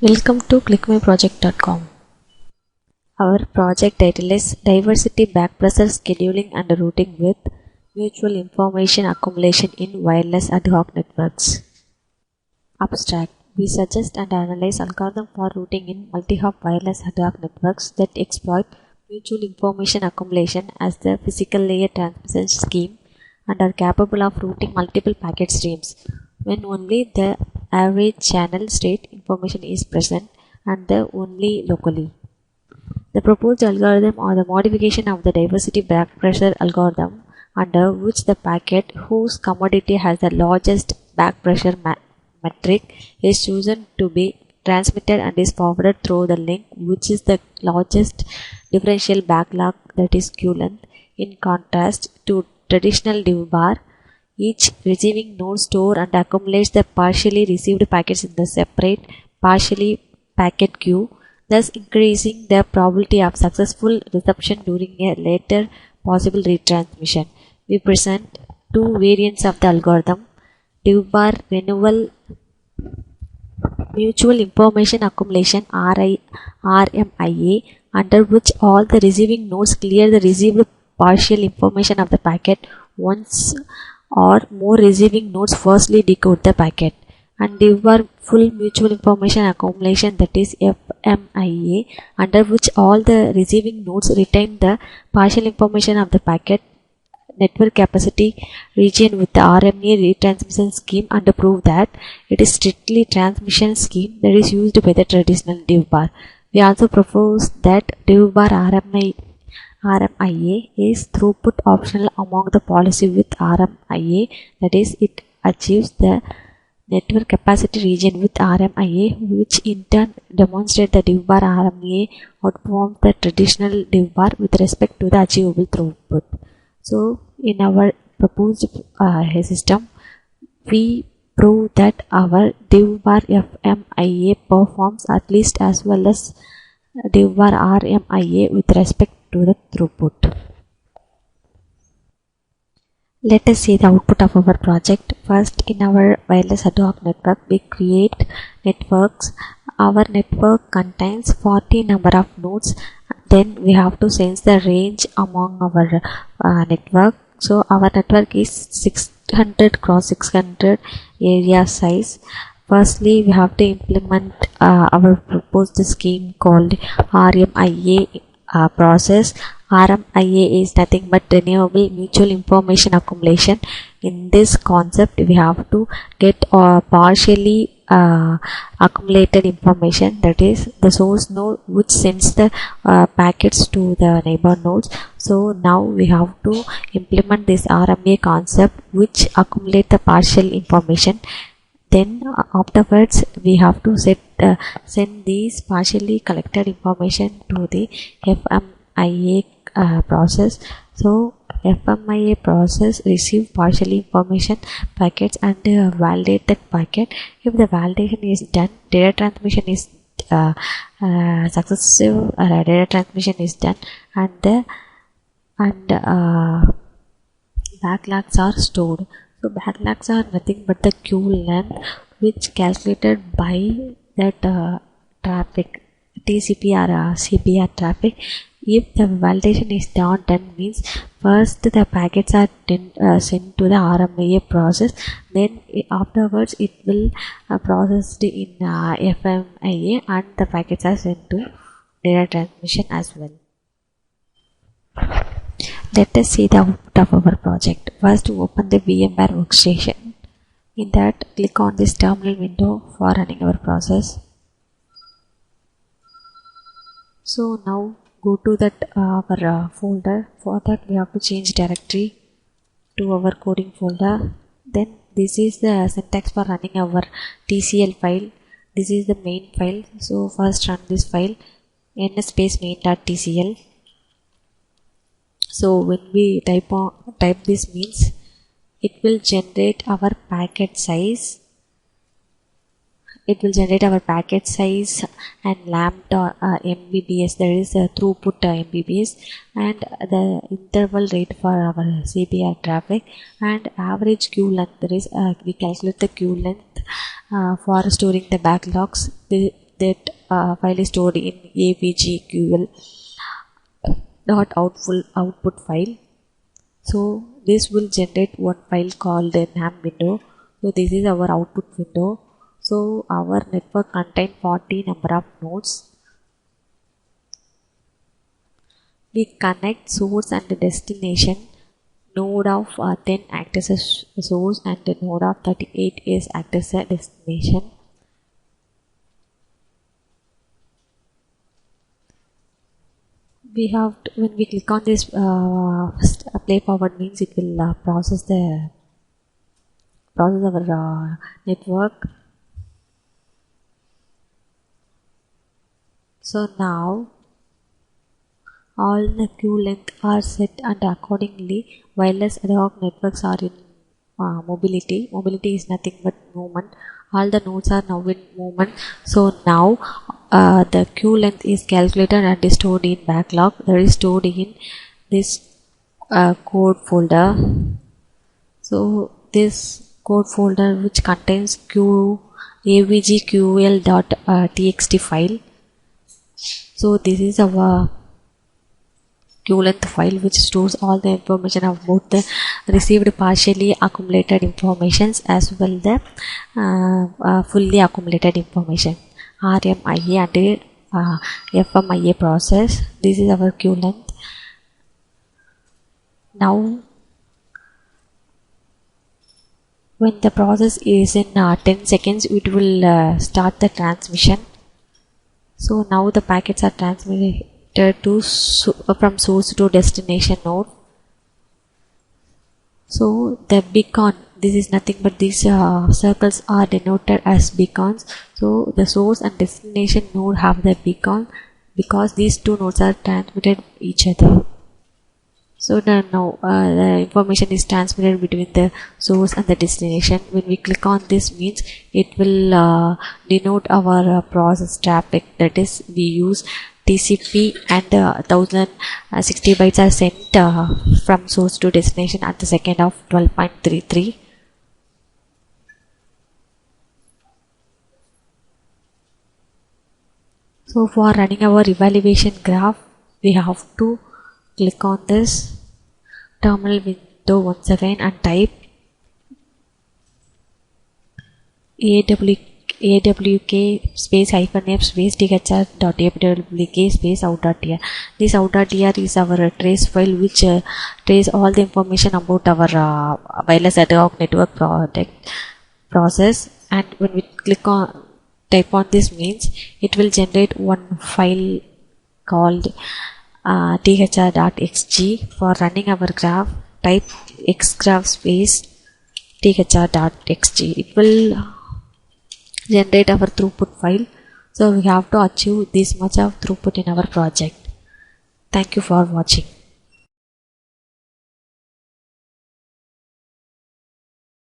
Welcome to clickmyproject.com. Our project title is Diversity Backpressure Scheduling and Routing with Mutual Information Accumulation in Wireless Ad Hoc Networks. Abstract. We suggest and analyze algorithm for routing in multi-hop wireless ad hoc networks that exploit mutual information accumulation as the physical layer transmission scheme and are capable of routing multiple packet streams when only the average channel state information is present and the only locally. The proposed algorithm or the modification of the diversity backpressure algorithm under which the packet whose commodity has the largest backpressure metric is chosen to be transmitted and is forwarded through the link which is the largest differential backlog, that is Q length, in contrast to traditional div bar. Each receiving node stores and accumulates the partially received packets in the separate partially packet queue, thus increasing the probability of successful reception during a later possible retransmission. We present two variants of the algorithm: div bar renewal mutual information accumulation RMIA, under which all the receiving nodes clear the received partial information of the packet once or more receiving nodes firstly decode the packet, and div bar full mutual information accumulation, that is FMIA, under which all the receiving nodes retain the partial information of the packet network capacity region with the RMA retransmission scheme and prove that it is strictly transmission scheme that is used by the traditional div bar. We also propose that div bar RMIA is throughput optional among the policy with RMIA, that is, it achieves the network capacity region with RMIA, which in turn demonstrates the div bar RMIA outperforms the traditional div bar with respect to the achievable throughput. So, in our proposed system, we prove that our div bar FMIA performs at least as well as div bar RMIA with respect to the throughput. Let us see the output of our project. First, in our wireless ad hoc network, we create networks. Our network contains 40 number of nodes. Then we have to sense the range among our network. So our network is 600 cross 600 area size. Firstly, we have to implement our proposed scheme called RMIA process. RMIA is nothing but renewable mutual information accumulation. In this concept, we have to get partially accumulated information, that is the source node which sends the packets to the neighbor nodes. So now we have to implement this RMA concept which accumulate the partial information. Then afterwards we have to send these partially collected information to the FMIA process. So FMIA process receive partially information packets and validate that packet. If the validation is done, data transmission is successive data transmission is done, and backlogs are stored. So backlogs are nothing but the queue length which calculated by that traffic TCP or CPR traffic. If the validation is not done, means first the packets are sent to the RMIA process, then afterwards it will processed in FMIA, and the packets are sent to data transmission as well. Let us see the output of our project. First, open the VMware workstation. In that, click on this terminal window for running our process. So now go to that our folder. For that, we have to change directory to our coding folder. Then this is the syntax for running our TCL file. This is the main file. So first run this file ns space main.tcl. So when we type this, means it will generate our packet size it will generate our packet size and lambda mbps, that is throughput mbps, and the interval rate for our cbr traffic, and average queue length, that is we calculate the queue length for storing the backlogs. That file is stored in avgql dot output file. So this will generate one file called a NAM window. So this is our output window. So our network contains 40 number of nodes. We connect source and destination. Node of 10 acts as a source and the node of 38 is act as a destination. We have to, when we click on this play forward means it will process our network. So now all the queue length are set, and accordingly wireless ad hoc networks are in mobility. Mobility is nothing but movement. All the nodes are now in movement. So now the queue length is calculated and is stored in backlog, that is stored in this code folder. So this code folder which contains avgql.txt file. So this is our queue length file which stores all the information about the received partially accumulated informations as well the fully accumulated information, RMIA and FMIA process. This is our queue length. Now when the process is in 10 seconds, it will start the transmission. So now the packets are transmitted to from source to destination node. So the beacon, this is nothing but these circles are denoted as beacons. So the source and destination node have the beacon because these two nodes are transmitted each other. So now the information is transmitted between the source and the destination. When we click on this means it will denote our process traffic, that is we use TCP, and 1060 bytes are sent from source to destination at the second of 12.33. So for running our evaluation graph, we have to click on this terminal window once again and type awk space -f space dhr.awk space out.tr. This out.tr is our trace file which trace all the information about our wireless ad hoc network process, and when we click on type on this means it will generate one file called thr.xg. For running our graph, type xgraph space thr.xg. It will generate our throughput file. So we have to achieve this much of throughput in our project. Thank you for watching.